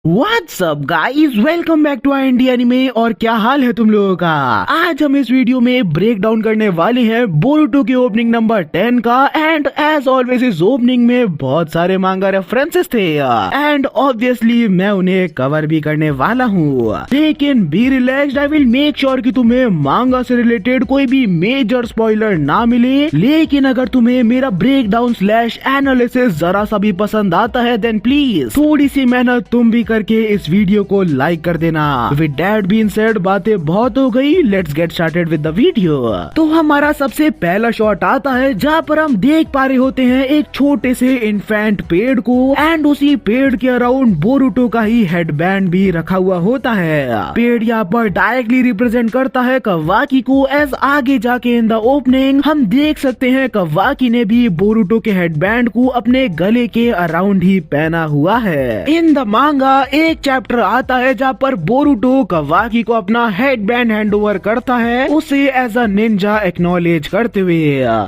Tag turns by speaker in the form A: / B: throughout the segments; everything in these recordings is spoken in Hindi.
A: What's up guys, welcome back to India anime. और क्या हाल है तुम लोगों का। आज हम इस वीडियो में ब्रेक डाउन करने वाले हैं बोरुटो के ओपनिंग नंबर 10 का। एंड एज ऑलवेज इस ओपनिंग में बहुत सारे मांगा रेफरेंसेस थे एंड ऑब्वियसली मैं उन्हें कवर भी करने वाला हूँ। लेकिन B relaxed, I will make sure कि तुम्हें मांगा से रिलेटेड कोई भी मेजर स्पॉइलर ना मिले। लेकिन अगर तुम्हें मेरा ब्रेक डाउन स्लैश एनालिसिस जरा सा भी पसंद आता है देन प्लीज थोड़ी सी मेहनत तुम भी करके इस वीडियो को लाइक कर देना। विद दैट बीइंग सेड, बातें बहुत हो गई, let's get started with the video. तो हमारा सबसे पहला शॉट आता है जहाँ पर हम देख पा रहे होते हैं एक छोटे से इन्फेंट पेड़ को एंड उसी पेड़ के अराउंड बोरुटो का ही हेडबैंड भी रखा हुआ होता है। पेड़ यहाँ पर डायरेक्टली रिप्रेजेंट करता है कवाकी को। एज आगे जाके इन द ओपनिंग हम देख सकते हैं कवाकी ने भी बोरुटो के हेडबैंड को अपने गले के अराउंड ही पहना हुआ है। इन द मांगा एक चैप्टर आता है जहाँ पर बोरुटो कवाकी को अपना हेडबैंड हैंड ओवर करता है, उसे एज अ निंजा एक्नॉलेज करते हुए।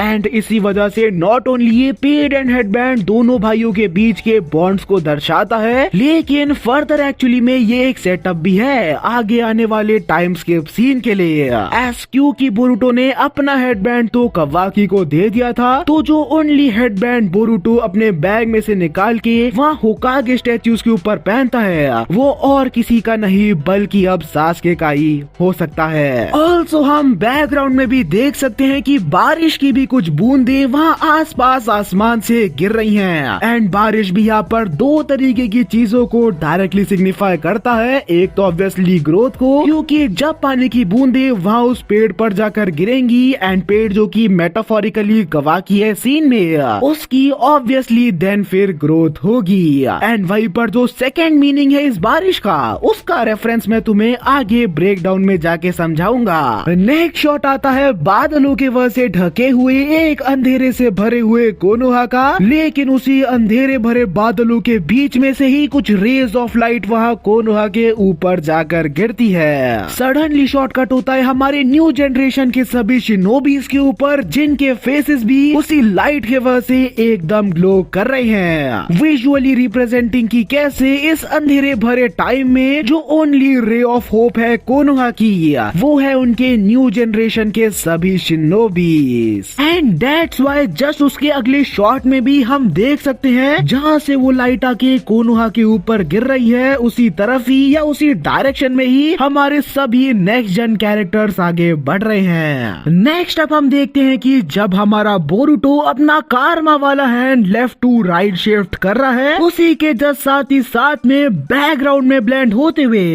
A: एंड इसी वजह से नॉट ओनली ये पेड़ एंड हेडबैंड दोनों भाइयों के बीच के बॉन्ड्स को दर्शाता है, लेकिन फर्दर एक्चुअली में ये एक सेटअप भी है आगे आने वाले टाइम स्किप सीन के लिए। एस क्योंकि बोरुटो ने अपना हेडबैंड तो कवाकी को दे दिया था, तो जो ओनली हेडबैंड बोरुटो अपने बैग में से निकाल के वहाँ होकागे स्टैच्यूज के ऊपर पहनता है वो और किसी का नहीं बल्कि अब सासके का ही हो सकता है। ऑल्सो हम बैकग्राउंड में भी देख सकते हैं कि बारिश की भी कुछ बूंदें वहाँ आसपास आसमान से गिर रही हैं। एंड बारिश भी यहाँ पर दो तरीके की चीजों को डायरेक्टली सिग्निफाई करता है। एक तो ऑब्वियसली ग्रोथ को, क्योंकि जब पानी की बूंदें वहाँ उस पेड़ पर जाकर गिरेंगी एंड पेड़ जो कि मेटाफोरिकली कवाकी है सीन में, उसकी ऑब्वियसली देन फिर ग्रोथ होगी। एंड वहीं पर जो सेकेंड मीनिंग है इस बारिश का, उसका रेफरेंस मैं तुम्हें आगे ब्रेक डाउन में जाके समझाऊंगा। नेक्स्ट शॉट आता है बादलों के वजह से ढके हुए एक अंधेरे से भरे हुए कोनोहा का। लेकिन उसी अंधेरे भरे बादलों के बीच में से ही कुछ रेज ऑफ लाइट वहाँ कोनोहा के ऊपर जाकर गिरती है। सडनली शॉट कट होता है हमारे न्यू जनरेशन के सभी शिनोबीज के ऊपर, जिनके फेसेस भी उसी लाइट के वजह से एकदम ग्लो कर रहे हैं, विजुअली रिप्रेजेंटिंग की कैसे इस अंधेरे भरे टाइम में जो ओनली रे ऑफ होप है कोनोहा की, वो है उनके न्यू जनरेशन के सभी shinobis. And that's why just उसके अगले शॉट में भी हम देख सकते हैं जहाँ से वो लाइट आके कोनोहा के ऊपर गिर रही है, उसी तरफ ही या उसी डायरेक्शन में ही हमारे सभी नेक्स्ट जन कैरेक्टर्स आगे बढ़ रहे हैं। नेक्स्ट अब हम देखते हैं कि जब हमारा बोरुटो अपना कारमा वाला hand left to right shift कर रहा है, उसी के जस्ट साथ ही साथ में बैकग्राउंड में ब्लेंड होते हुए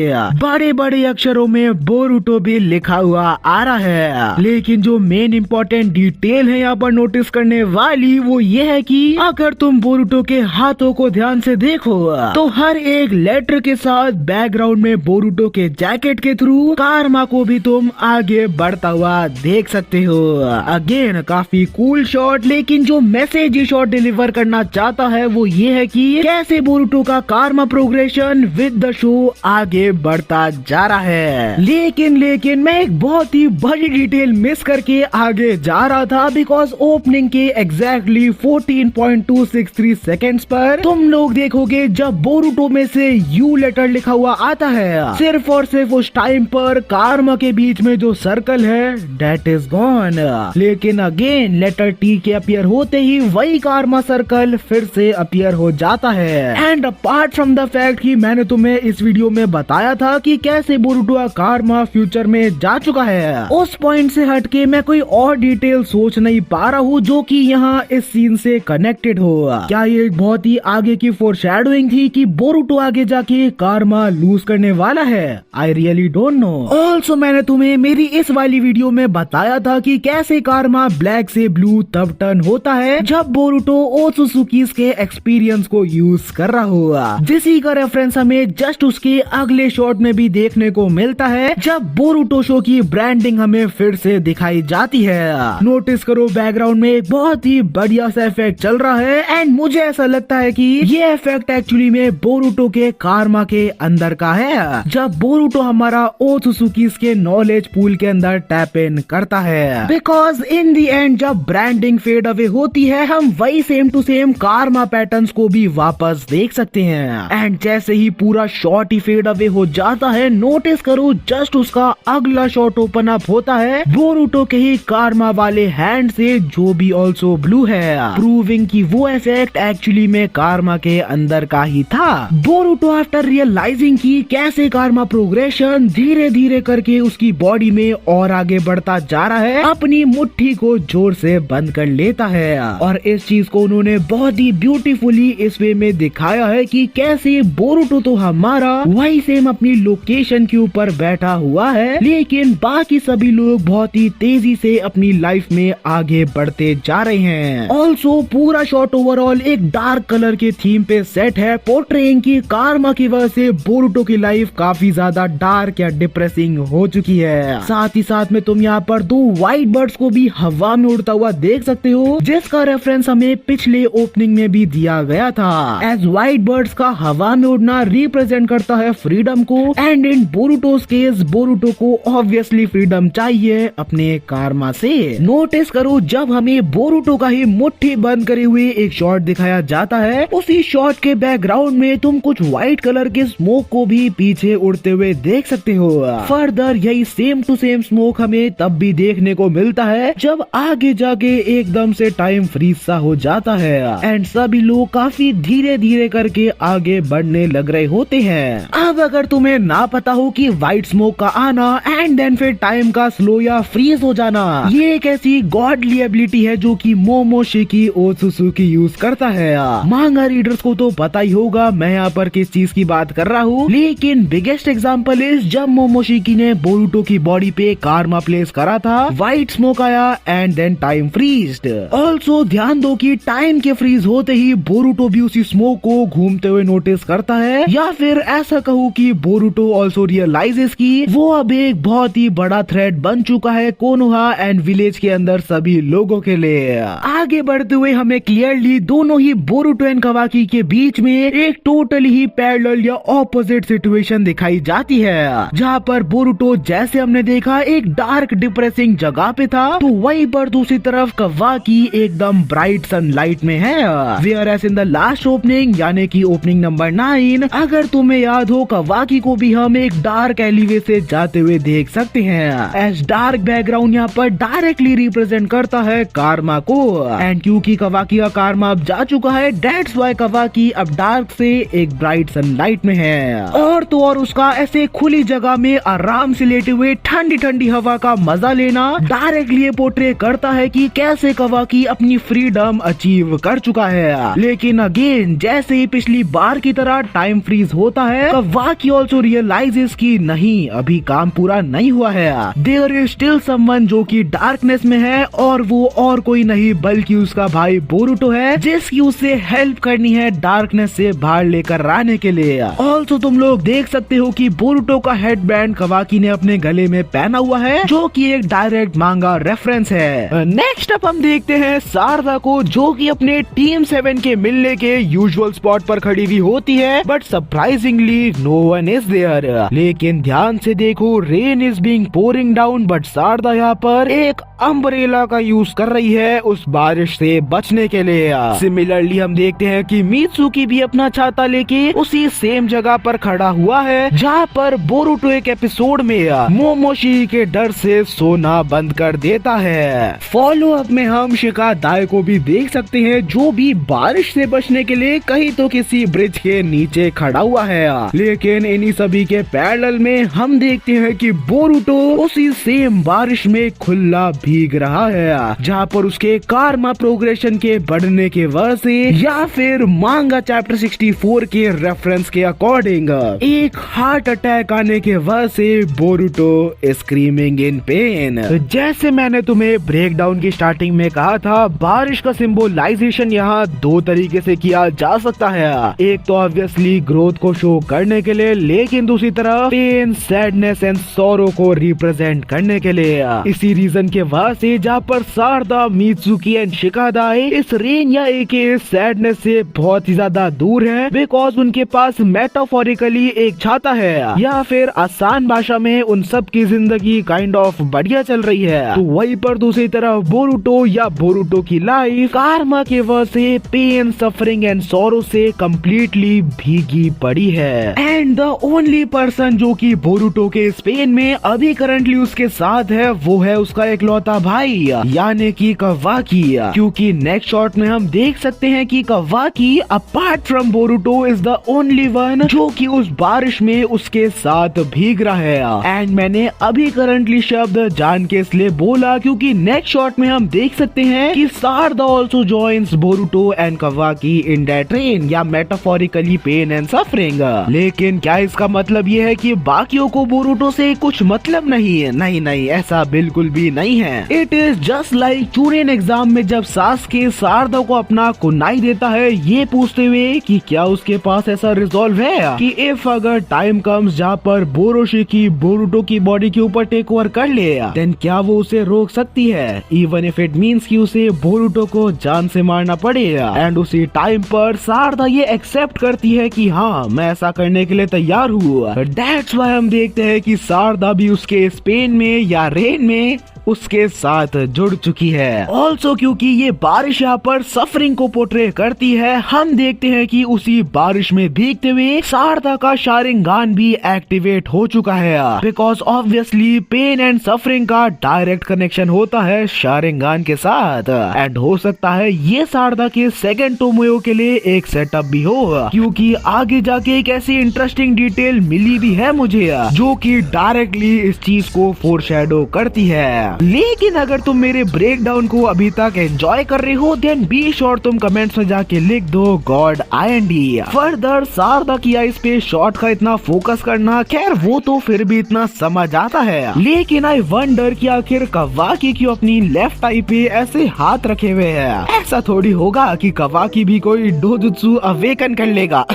A: बड़े बड़े अक्षरों में बोरुटो भी लिखा हुआ आ रहा है। लेकिन जो मेन इंपॉर्टेंट डिटेल है यहाँ पर नोटिस करने वाली, वो ये है कि अगर तुम बोरुटो के हाथों को ध्यान से देखो तो हर एक लेटर के साथ बैकग्राउंड में बोरुटो के जैकेट के थ्रू कारमा को भी तुम आगे बढ़ता हुआ देख सकते हो। अगेन काफी कूल शॉट, लेकिन जो मैसेज ये शॉट डिलीवर करना चाहता है वो ये है कि कैसे बोरुटो का कारमा प्रोग्रेशन विद द शो आगे बढ़ता जा रहा है। लेकिन मैं एक बहुत ही बड़ी डिटेल मिस करके आगे जा रहा था, बिकॉज ओपनिंग के एग्जैक्टली 14.263 सेकेंड्स पर तुम लोग देखोगे जब बोरुटो में से यू लेटर लिखा हुआ आता है, सिर्फ और सिर्फ उस टाइम पर कारमा के बीच में जो सर्कल है दैट इज गॉन। लेकिन अगेन लेटर टी के अपीयर होते ही वही कारमा सर्कल फिर से अपीयर हो जाता है। And apart from the fact कि मैंने तुम्हें इस वीडियो में बताया था कि कैसे बोरुटो का कारमा फ्यूचर में जा चुका है, उस पॉइंट से हटके मैं कोई और डिटेल सोच नहीं पा रहा हूँ जो कि यहाँ इस सीन से कनेक्टेड हो। क्या ये एक बहुत ही आगे की फोरशैडोइंग थी कि बोरुटो आगे जाके कारमा लूज करने वाला है? I really don't know. Also मैंने तुम्हें मेरी इस वाली वीडियो में बताया था कि कैसे कारमा ब्लैक से ब्लू तब टर्न होता है जब बोरुटो ओत्सुसुकी के एक्सपीरियंस को यूज कर रहा हुआ, जिसी का रेफरेंस हमें जस्ट उसके अगले शॉट में भी देखने को मिलता है जब बोरुटो शो की ब्रांडिंग हमें फिर से दिखाई जाती है। नोटिस करो बैकग्राउंड में एक बहुत ही बढ़िया सा इफेक्ट चल रहा है एंड मुझे ऐसा लगता है कि ये इफेक्ट एक्चुअली में बोरुटो के कारमा के अंदर का है, जब बोरुटो हमारा ओत्सुसुकी के नॉलेज पूल के अंदर टैप इन करता है। बिकॉज इन दी एंड जब ब्रांडिंग फेड अवे होती है हम वही सेम टू सेम कारमा पैटर्न्स को भी वापस देख सकते हैं। एंड जैसे ही पूरा शॉट ही फेड अवे हो जाता है, नोटिस करो जस्ट उसका अगला शॉट ओपन अप होता है बोरुटो के ही कारमा वाले हैंड से, जो भी ऑल्सो ब्लू है, प्रूविंग कि वो इफेक्ट एक्चुअली में कारमा के अंदर का ही था। बोरुटो आफ्टर रियलाइजिंग कि कैसे कारमा प्रोग्रेशन धीरे धीरे करके उसकी बॉडी में और आगे बढ़ता जा रहा है, अपनी मुट्ठी को जोर से बंद कर लेता है। और इस चीज को उन्होंने बहुत ही ब्यूटीफुली इस वे में दिखाया है कि कैसे बोरुटो तो हमारा वही सेम अपनी लोकेशन के ऊपर बैठा हुआ है, लेकिन बाकी सभी लोग बहुत ही तेजी से अपनी लाइफ में आगे बढ़ते जा रहे हैं। ऑल्सो पूरा शॉट ओवरऑल एक डार्क कलर के थीम पे सेट है, पोर्ट्रेइंग की कारमा की वजह से बोरुटो की लाइफ काफी ज्यादा डार्क या डिप्रेसिंग हो चुकी है। साथ ही साथ में तुम यहाँ पर दो व्हाइट बर्ड्स को भी हवा में उड़ता हुआ देख सकते हो, जिसका रेफरेंस हमें पिछले ओपनिंग में भी दिया गया था। एज व्हाइट बर्ड्स का हवा में उड़ना रिप्रेजेंट करता है फ्रीडम को, एंड इन बोरुटोस केस बोरुटो को ऑब्वियसली फ्रीडम चाहिए अपने कारमा से। नोटिस करो जब हमें बोरुटो का ही मुट्ठी बंद करे हुए एक शॉट दिखाया जाता है, उसी शॉट के बैकग्राउंड में तुम कुछ व्हाइट कलर के स्मोक को भी पीछे उड़ते हुए देख सकते हो। फर्दर यही सेम टू सेम स्मोक हमें तब भी देखने को मिलता है जब आगे जाके एकदम से टाइम फ्रीज सा हो जाता है एंड सभी लोग काफी धीरे धीरे करके आगे बढ़ने लग रहे होते हैं। अब अगर तुम्हें ना पता हो कि व्हाइट स्मोक का आना एंड देन फिर टाइम का स्लो या फ्रीज हो जाना, ये एक ऐसी गॉडली एबिलिटी है जो कि मोमोशिकी ओत्सुकी यूज करता है। मांगा रीडर्स को तो पता ही होगा मैं यहाँ पर किस चीज की बात कर रहा हूँ, लेकिन बिगेस्ट एग्जाम्पल इज जब मोमोशिकी ने बोरुटो की बॉडी पे कारमा प्लेस करा था, व्हाइट स्मोक आया and then time freezed. Also ध्यान दो कि टाइम के फ्रीज होते ही बोरुटो भी उसी स्मोक को घूमते हुए नोटिस करता है, या फिर ऐसा कहूँ कि बोरुटो ऑल्सो रियलाइजेस कि वो अब एक बहुत ही बड़ा थ्रेट बन चुका है कोनोहा एंड विलेज के अंदर सभी लोगों के लिए। आगे बढ़ते हुए हमें क्लियरली दोनों ही बोरुटो एंड कावाकी के बीच में एक टोटली ही पैरेलल या ऑपोजिट सिचुएशन दिखाई जाती है, जहाँ पर बोरुटो जैसे हमने देखा एक डार्क डिप्रेसिंग जगह पे था, तो वहीं पर दूसरी तरफ कावाकी एकदम ब्राइट सनलाइट में है। Whereas in the last opening यानी कि ओपनिंग नंबर 9, अगर तुम्हें याद हो कावाकी को भी हम एक डार्क एलिवे से जाते हुए देख सकते हैं, एज डार्क बैकग्राउंड यहाँ पर डायरेक्टली रिप्रेजेंट करता है कारमा को, एंड क्योंकि कावाकी का कारमा अब जा चुका है, दैट्स व्हाई कावाकी अब डार्क से एक ब्राइट सनलाइट में है। और तो और उसका ऐसे खुली जगह में आराम से लेटे हुए ठंडी ठंडी हवा का मजा लेना डायरेक्टली पोर्ट्रे करता है कि कैसे कावाकी अपनी फ्रीडम अचीव कर चुका है। लेकिन अगेन जैसे ही पिछली बार की तरह टाइम फ्रीज होता है, कावाकी ऑल्सो रियलाइजेस कि नहीं अभी काम पूरा नहीं हुआ है, देयर इज स्टिल समवन जो कि डार्कनेस में है, और वो और कोई नहीं बल्कि उसका भाई बोरुटो है, जिसकी उसे हेल्प करनी है डार्कनेस से बाहर लेकर आने के लिए। ऑल्सो तुम लोग देख सकते हो कि बोरुटो का हेडबैंड कावाकी ने अपने गले में पहना हुआ है, जो कि एक डायरेक्ट मांगा रेफरेंस है। नेक्स्ट अप हम देखते हैं सारदा को, जो कि अपने टीम 7 के मिलने के यूजुअल स्पॉट पर खड़ी हुई होती है, but surprisingly no one is there. लेकिन ध्यान से देखो, rain is being pouring down, but Sarada यहाँ पर एक अम्ब्रेला का यूज कर रही है उस बारिश से बचने के लिए। सिमिलरली हम देखते हैं कि मित्सुकी भी अपना छाता लेके उसी सेम जगह पर खड़ा हुआ है, जहाँ पर बोरुटो एक एपिसोड में मोमोशी के डर से सोना बंद कर देता है। फॉलो अप में हम शिकादाई को भी देख सकते हैं, जो भी बारिश से बचने के लिए कहीं तो किसी ब्रिज के नीचे खड़ा हुआ है। लेकिन इन्हीं सभी के पैरेलल में हम देखते हैं कि बोरुटो उसी सेम बारिश में खुला भीग रहा है, जहाँ पर उसके कारमा प्रोग्रेशन के बढ़ने के वजह से या फिर मांगा चैप्टर 64 के रेफरेंस के अकॉर्डिंग एक हार्ट अटैक आने के वजह से बोरुटो स्क्रीमिंग इन पेन। जैसे मैंने तुम्हें ब्रेक डाउन की स्टार्टिंग में कहा था, बारिश का सिंबलाइजेशन यहाँ दो तरीके से किया जा सकता है। एक तो ऑब्वियसली ग्रोथ को शो करने के लिए, लेकिन दूसरी तरफ पेन, सैडनेस एंड सॉरो को रिप्रेजेंट करने के लिए। इसी रीजन के वजह से जहाँ पर सारदा, मित्सुकी एंड शिकादाई इस रेन या एके सैडनेस से बहुत ही ज्यादा दूर है, बिकॉज उनके पास मेटाफोरिकली एक छाता है, या फिर आसान भाषा में उन सब की जिंदगी काइंड ऑफ बढ़िया चल रही है। तो वहीं पर दूसरी तरफ बोरुटो या बोरुटो की लाइफ कारमा के वजह से पेन, सफरिंग एंड सॉरो से कम्प्लीटली भीगी पड़ी है। एंड द ओनली पर्सन जो कि बोरुटो के स्पेन में अभी करंटली उसके साथ है वो है उसका इकलौता भाई यानी कि कवाकी। क्योंकि नेक्स्ट शॉट में हम देख सकते हैं कि Kawaki apart from Boruto is the only one जो कि उस बारिश में उसके साथ भीग रहा है। एंड मैंने अभी करंटली शब्द जान के इसलिए बोला क्योंकि नेक्स्ट शॉट में हम देख सकते हैं कि Sarada also joins Boruto and Kawaki in that train या मेटाफोरिकली पेन एंड सफरिंग। लेकिन क्या इसका मतलब ये है कि बाकियों को बोरुटो से कुछ मतलब नहीं है? नहीं नहीं, ऐसा बिल्कुल भी नहीं है। It is just like Chunin exam में जब सासके सारदा को अपना कुनाई देता है ये पूछते हुए कि क्या उसके पास ऐसा रिजॉल्व है कि इफ अगर टाइम कम्स जहाँ पर बोरोशिकी बोरुटो की बॉडी के ऊपर टेक ओवर कर ले देन क्या वो उसे रोक सकती है, इवन इफ इट मीन्स कि उसे बोरुटो को जान से मारना पड़ेगा। एंड उसी टाइम पर सारदा ये एक्सेप्ट करती है कि हाँ मैं ऐसा करने के लिए तैयार हूँ। दैट्स व्हाई हम देखते हैं कि सारदा भी उसके स्पेन में या रेन में उसके साथ जुड़ चुकी है। ऑल्सो क्योंकि ये बारिश यहाँ पर सफरिंग को पोर्ट्रे करती है हम देखते हैं कि उसी बारिश में भीगते हुए सारदा का शारिंगान भी एक्टिवेट हो चुका है because obviously pain and suffering का डायरेक्ट कनेक्शन होता है शारिंगान के साथ। एंड हो सकता है ये सारदा के सेकंड टोमोयो के लिए एक सेटअप भी हो क्योंकि आगे जाके एक ऐसी इंटरेस्टिंग डिटेल मिली भी है मुझे जो कि डायरेक्टली इस चीज को फोरशैडो करती है। लेकिन अगर तुम मेरे ब्रेक डाउन को अभी तक एंजॉय कर रहे हो देन बी श्योर तुम कमेंट्स में जाके लिख दो गॉड IND। फर्दर सारदा की आइस पे शॉट का इतना फोकस करना खैर वो तो फिर भी इतना समझ आता है, लेकिन आई वंडर कि आखिर कवाकी क्यों अपनी लेफ्ट आई पे ऐसे हाथ रखे हुए है। ऐसा थोड़ी होगा कि कवाकी भी कोई डोजुत्सु अवेकन कर लेगा।